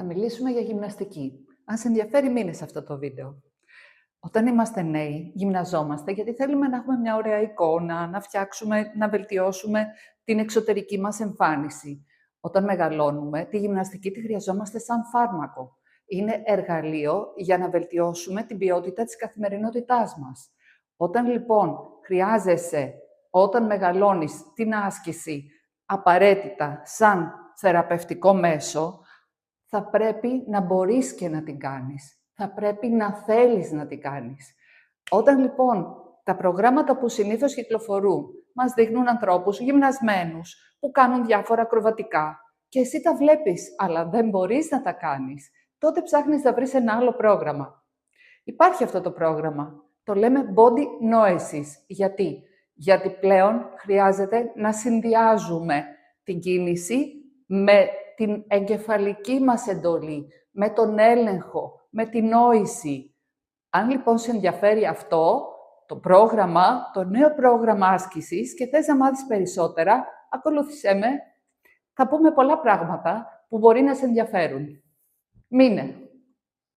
Θα μιλήσουμε για γυμναστική. Αν σε ενδιαφέρει, μείνε σε αυτό το βίντεο. Όταν είμαστε νέοι, γυμναζόμαστε γιατί θέλουμε να έχουμε μια ωραία εικόνα, να φτιάξουμε, να βελτιώσουμε την εξωτερική μας εμφάνιση. Όταν μεγαλώνουμε, τη γυμναστική τη χρειαζόμαστε σαν φάρμακο. Είναι εργαλείο για να βελτιώσουμε την ποιότητα της καθημερινότητάς μας. Όταν λοιπόν χρειάζεσαι, όταν μεγαλώνεις, την άσκηση απαραίτητα σαν θεραπευτικό μέσο, θα πρέπει να μπορείς και να την κάνεις. Θα πρέπει να θέλεις να την κάνεις. Όταν λοιπόν τα προγράμματα που συνήθως κυκλοφορούν μας δείχνουν ανθρώπους γυμνασμένους που κάνουν διάφορα ακροβατικά και εσύ τα βλέπεις, αλλά δεν μπορείς να τα κάνεις, τότε ψάχνεις να βρεις ένα άλλο πρόγραμμα. Υπάρχει αυτό το πρόγραμμα. Το λέμε Body Noesis. Γιατί? Γιατί πλέον χρειάζεται να συνδυάζουμε την κίνηση με την εγκεφαλική μας εντολή, με τον έλεγχο, με την νόηση. Αν λοιπόν σε ενδιαφέρει αυτό, το πρόγραμμα, το νέο πρόγραμμα άσκησης και θες να μάθεις περισσότερα, ακολούθησέ με. Θα πούμε πολλά πράγματα που μπορεί να σε ενδιαφέρουν. Μείνε!